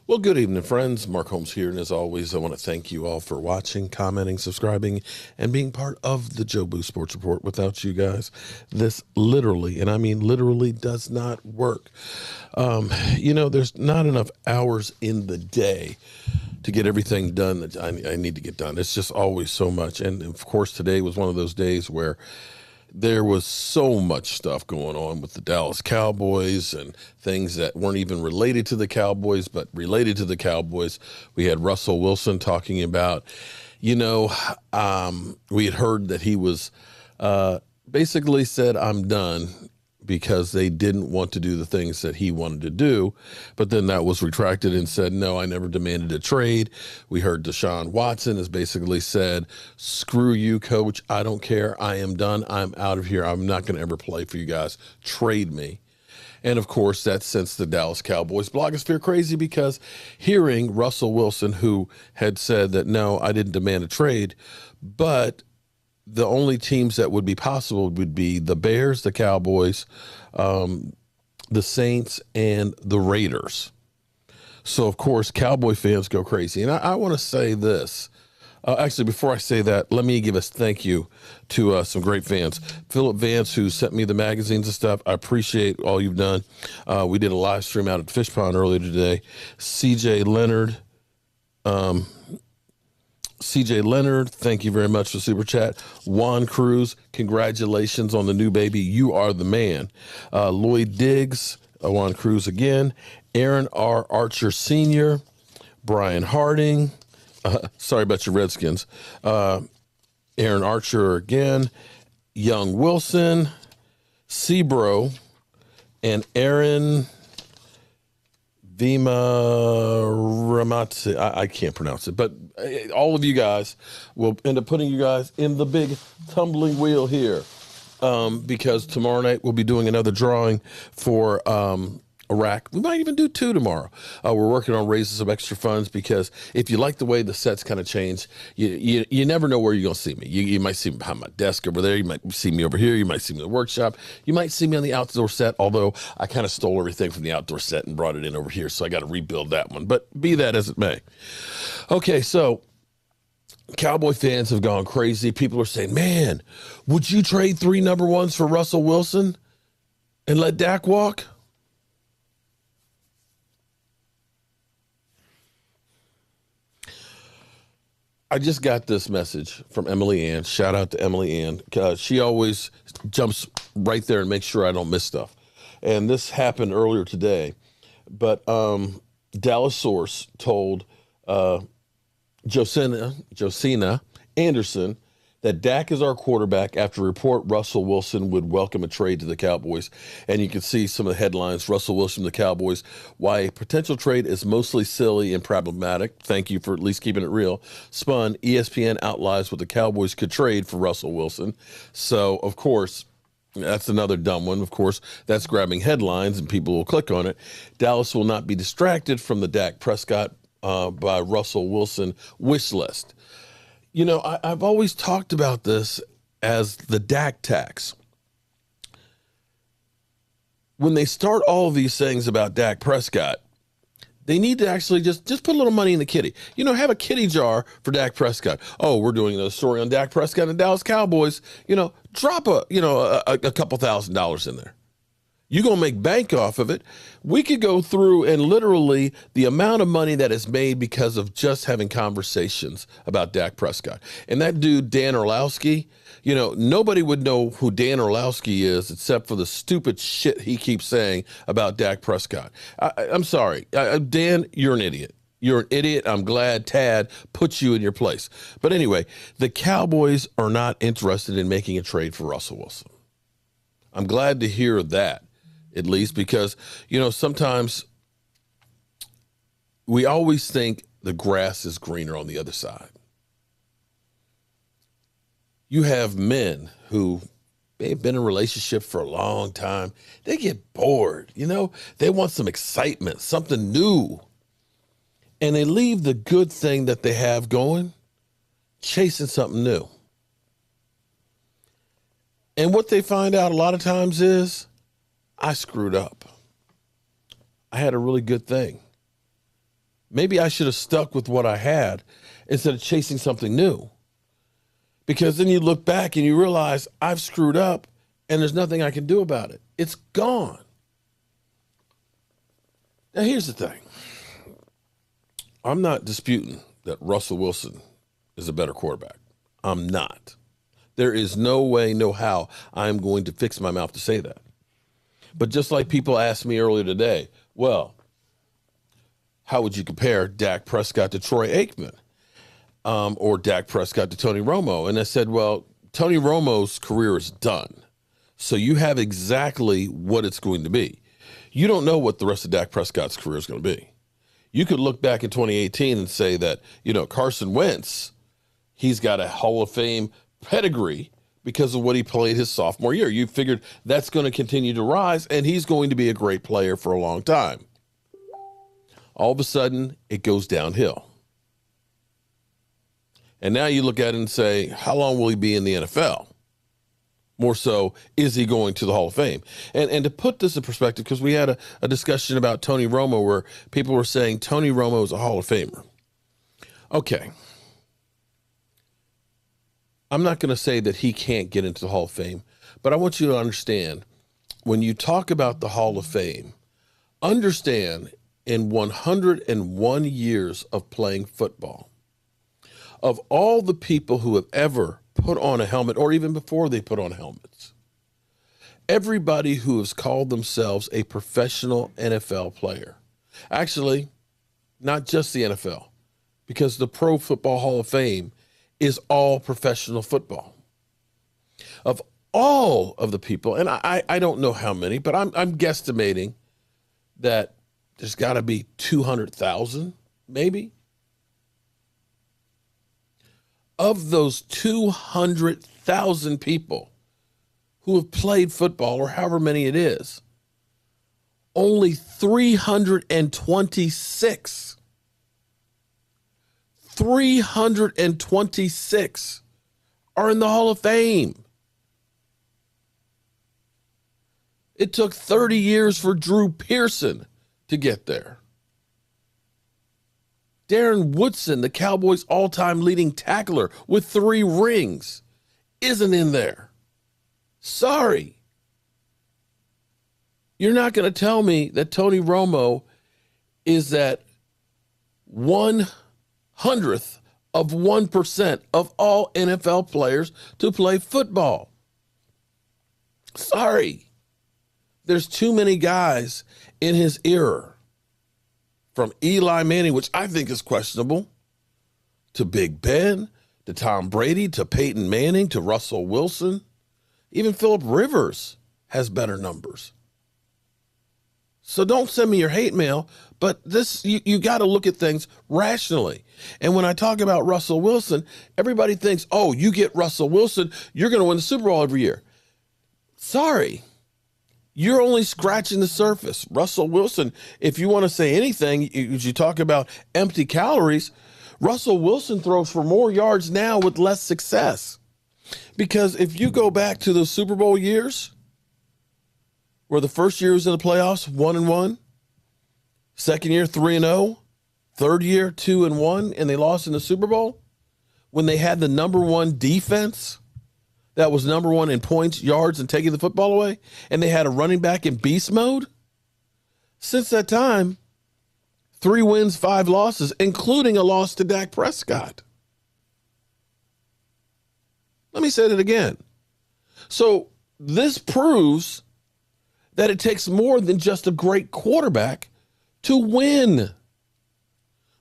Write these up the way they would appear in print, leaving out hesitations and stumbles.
Well, good evening, friends. Mark Holmes here, and as always, I want to thank you all for watching, commenting, subscribing, and being part of the Joe Boo Sports Report. Without you guys, this literally, and I mean literally, does not work. There's not enough hours in the day to get everything done that I need to get done. It's just always so much, and of course, today was one of those days where there was so much stuff going on with the Dallas Cowboys and things that weren't even related to the Cowboys, but related to the Cowboys. We had Russell Wilson talking about, we had heard that he was basically said, I'm done, because they didn't want to do the things that he wanted to do. But then that was retracted and said, no, I never demanded a trade. We heard Deshaun Watson has basically said, screw you, coach. I don't care. I am done. I'm out of here. I'm not going to ever play for you guys. Trade me. And of course, that sends the Dallas Cowboys blogosphere crazy, because hearing Russell Wilson, who had said that, no, I didn't demand a trade, but the only teams that would be possible would be the Bears, the Cowboys, the Saints, and the Raiders. So, of course, Cowboy fans go crazy. And I want to say this. Actually, before I say that, let me give a thank you to some great fans. Philip Vance, who sent me the magazines and stuff. I appreciate all you've done. We did a live stream out at Fish Pond earlier today. CJ Leonard, thank you very much for Super Chat. Juan Cruz, congratulations on the new baby. You are the man. Lloyd Diggs, Juan Cruz again. Aaron R. Archer Sr., Brian Harding. Sorry about your Redskins. Aaron Archer again. Young Wilson, Sebro, and Aaron Vima Ramatse. I can't pronounce it, but all of you guys will end up putting you guys in the big tumbling wheel here, because tomorrow night we'll be doing another drawing for Iraq. We might even do two tomorrow. We're working on raising some extra funds, because if you like the way the sets kind of change, you never know where you're going to see me. You might see me behind my desk over there. You might see me over here. You might see me in the workshop. You might see me on the outdoor set, although I kind of stole everything from the outdoor set and brought it in over here, so I got to rebuild that one. But be that as it may. Okay, so Cowboy fans have gone crazy. People are saying, man, would you trade 3 number ones for Russell Wilson and let Dak walk? I just got this message from Emily Ann. Shout out to Emily Ann. She always jumps right there and makes sure I don't miss stuff. And this happened earlier today. But Dallas source told Josina Anderson that Dak is our quarterback after a report Russell Wilson would welcome a trade to the Cowboys. And you can see some of the headlines. Russell Wilson to the Cowboys, why a potential trade is mostly silly and problematic. Thank you for at least keeping it real. Spun, ESPN outlines what the Cowboys could trade for Russell Wilson. So, of course, that's another dumb one. Of course, that's grabbing headlines and people will click on it. Dallas will not be distracted from the Dak Prescott by Russell Wilson wish list. I've always talked about this as the Dak tax. When they start all of these things about Dak Prescott, they need to actually just put a little money in the kitty. Have a kitty jar for Dak Prescott. Oh, we're doing a story on Dak Prescott and Dallas Cowboys. Drop a couple $1,000s in there. You're going to make bank off of it. We could go through and literally the amount of money that is made because of just having conversations about Dak Prescott. And that dude, Dan Orlowski, nobody would know who Dan Orlowski is except for the stupid shit he keeps saying about Dak Prescott. I'm sorry. Dan, you're an idiot. You're an idiot. I'm glad Tad put you in your place. But anyway, the Cowboys are not interested in making a trade for Russell Wilson. I'm glad to hear that. At least because, sometimes we always think the grass is greener on the other side. You have men who they've been in a relationship for a long time. They get bored, they want some excitement, something new. And they leave the good thing that they have going, chasing something new. And what they find out a lot of times is, I screwed up. I had a really good thing. maybe I should have stuck with what I had instead of chasing something new. Because then you look back and you realize I've screwed up and there's nothing I can do about it. It's gone. Now, here's the thing. I'm not disputing that Russell Wilson is a better quarterback. I'm not. There is no way, no how I'm going to fix my mouth to say that. But just like people asked me earlier today, well, how would you compare Dak Prescott to Troy Aikman? Or Dak Prescott to Tony Romo? And I said, well, Tony Romo's career is done. So you have exactly what it's going to be. You don't know what the rest of Dak Prescott's career is going to be. You could look back in 2018 and say that, Carson Wentz, he's got a Hall of Fame pedigree because of what he played his sophomore year. You figured that's going to continue to rise, and he's going to be a great player for a long time. All of a sudden, it goes downhill. And now you look at it and say, how long will he be in the NFL? More so, is he going to the Hall of Fame? And to put this in perspective, because we had a discussion about Tony Romo where people were saying Tony Romo is a Hall of Famer. Okay. I'm not going to say that he can't get into the Hall of Fame, but I want you to understand, when you talk about the Hall of Fame, understand in 101 years of playing football, of all the people who have ever put on a helmet, or even before they put on helmets, everybody who has called themselves a professional NFL player, actually, not just the NFL, because the Pro Football Hall of Fame is all professional football. Of all of the people, and I don't know how many, but I'm guesstimating that there's got to be 200,000, maybe. Of those 200,000 people who have played football, or however many it is, only 326 are in the Hall of Fame. It took 30 years for Drew Pearson to get there. Darren Woodson, the Cowboys' all-time leading tackler with 3 rings, isn't in there. Sorry. You're not going to tell me that Tony Romo is that 1/100th of 1% of all NFL players to play football. Sorry. There's too many guys in his era. From Eli Manning, which I think is questionable, to Big Ben, to Tom Brady, to Peyton Manning, to Russell Wilson. Even Phillip Rivers has better numbers. So don't send me your hate mail, but this you got to look at things rationally. And when I talk about Russell Wilson, everybody thinks, oh, you get Russell Wilson, you're going to win the Super Bowl every year. Sorry. You're only scratching the surface. Russell Wilson, if you want to say anything, as you talk about empty calories, Russell Wilson throws for more yards now with less success. Because if you go back to the Super Bowl years, where the first year was in the playoffs, 1-1, second year, 3-0, third year, 2-1, and they lost in the Super Bowl, when they had the number one defense that was number one in points, yards, and taking the football away, and they had a running back in beast mode. Since that time, 3 wins, 5 losses, including a loss to Dak Prescott. Let me say that again. So this proves that it takes more than just a great quarterback to win.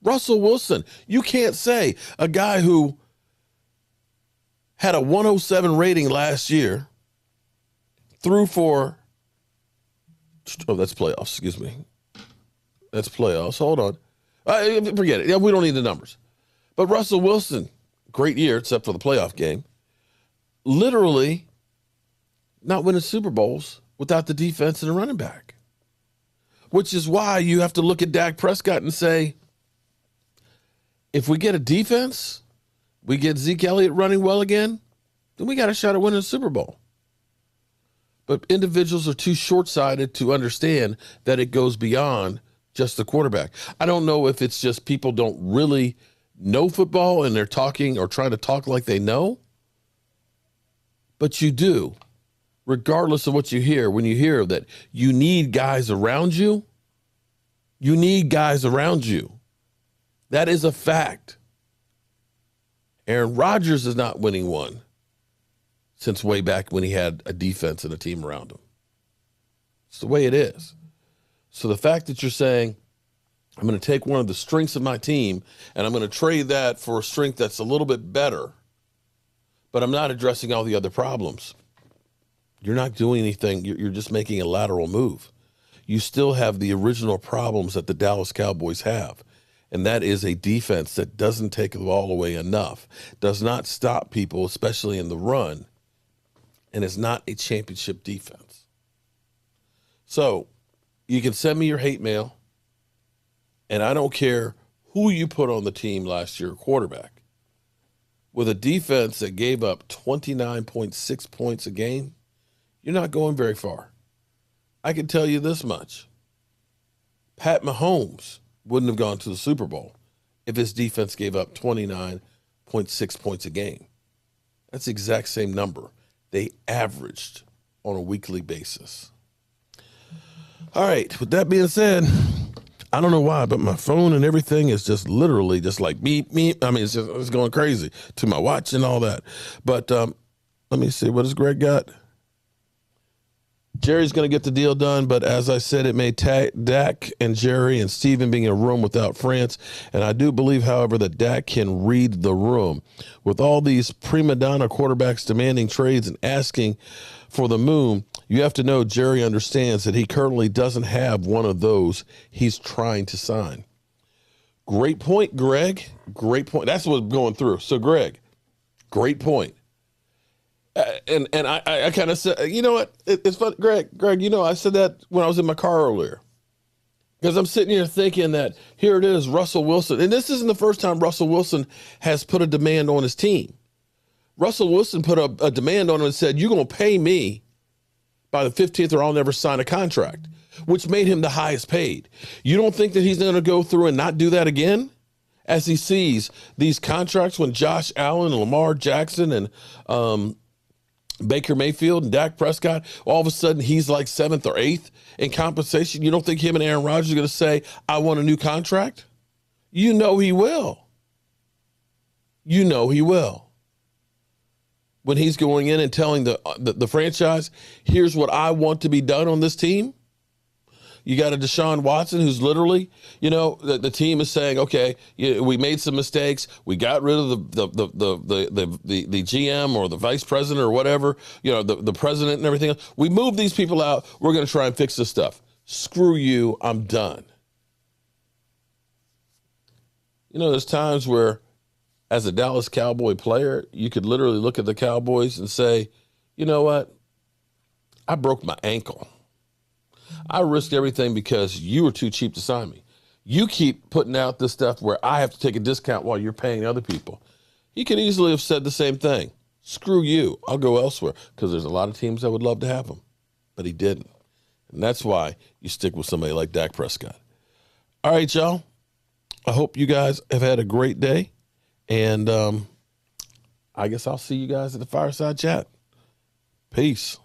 Russell Wilson, you can't say a guy who had a 107 rating last year, threw for, that's playoffs, excuse me. That's playoffs, hold on. Forget it, we don't need the numbers. But Russell Wilson, great year, except for the playoff game, literally not winning Super Bowls without the defense and a running back. Which is why you have to look at Dak Prescott and say, if we get a defense, we get Zeke Elliott running well again, then we got a shot at winning a Super Bowl. But individuals are too short-sighted to understand that it goes beyond just the quarterback. I don't know if it's just people don't really know football and they're talking or trying to talk like they know, but you do. Regardless of what you hear, when you hear that you need guys around you, you need guys around you. That is a fact. Aaron Rodgers is not winning one since way back when he had a defense and a team around him. It's the way it is. So the fact that you're saying, I'm going to take one of the strengths of my team and I'm going to trade that for a strength that's a little bit better, but I'm not addressing all the other problems. You're not doing anything. You're just making a lateral move. You still have the original problems that the Dallas Cowboys have, and that is a defense that doesn't take the ball away enough, does not stop people, especially in the run, and is not a championship defense. So you can send me your hate mail, and I don't care who you put on the team last year, quarterback. With a defense that gave up 29.6 points a game, you're not going very far. I can tell you this much. Pat Mahomes wouldn't have gone to the Super Bowl if his defense gave up 29.6 points a game. That's the exact same number they averaged on a weekly basis. All right, with that being said, I don't know why, but my phone and everything is just literally just like beep, beep. I mean, it's going crazy to my watch and all that. But let me see, what has Greg got? Jerry's going to get the deal done, but as I said, it may Dak and Jerry and Steven being in a room without France. And I do believe, however, that Dak can read the room. With all these prima donna quarterbacks demanding trades and asking for the moon, you have to know Jerry understands that he currently doesn't have one of those he's trying to sign. Great point, Greg. Great point. That's what's going through. So, Greg, great point. And I kind of said, you know what? It's funny, Greg, you know, I said that when I was in my car earlier. Because I'm sitting here thinking that here it is, Russell Wilson. And this isn't the first time Russell Wilson has put a demand on his team. Russell Wilson put a demand on him and said, you're going to pay me by the 15th or I'll never sign a contract, which made him the highest paid. You don't think that he's going to go through and not do that again? As he sees these contracts when Josh Allen and Lamar Jackson and Baker Mayfield and Dak Prescott, all of a sudden he's like 7th or 8th in compensation. You don't think him and Aaron Rodgers are going to say, I want a new contract? You know he will. You know he will. When he's going in and telling the franchise, here's what I want to be done on this team. You got a Deshaun Watson who's literally, you know, the team is saying, okay, we made some mistakes. We got rid of the GM or the vice president or whatever, you know, the president and everything else. We moved these people out. We're going to try and fix this stuff. Screw you. I'm done. You know, there's times where as a Dallas Cowboy player, you could literally look at the Cowboys and say, you know what? I broke my ankle. I risked everything because you were too cheap to sign me. You keep putting out this stuff where I have to take a discount while you're paying other people. He could easily have said the same thing. Screw you. I'll go elsewhere, because there's a lot of teams that would love to have him, but he didn't. And that's why you stick with somebody like Dak Prescott. All right, y'all. I hope you guys have had a great day. And I guess I'll see you guys at the Fireside Chat. Peace.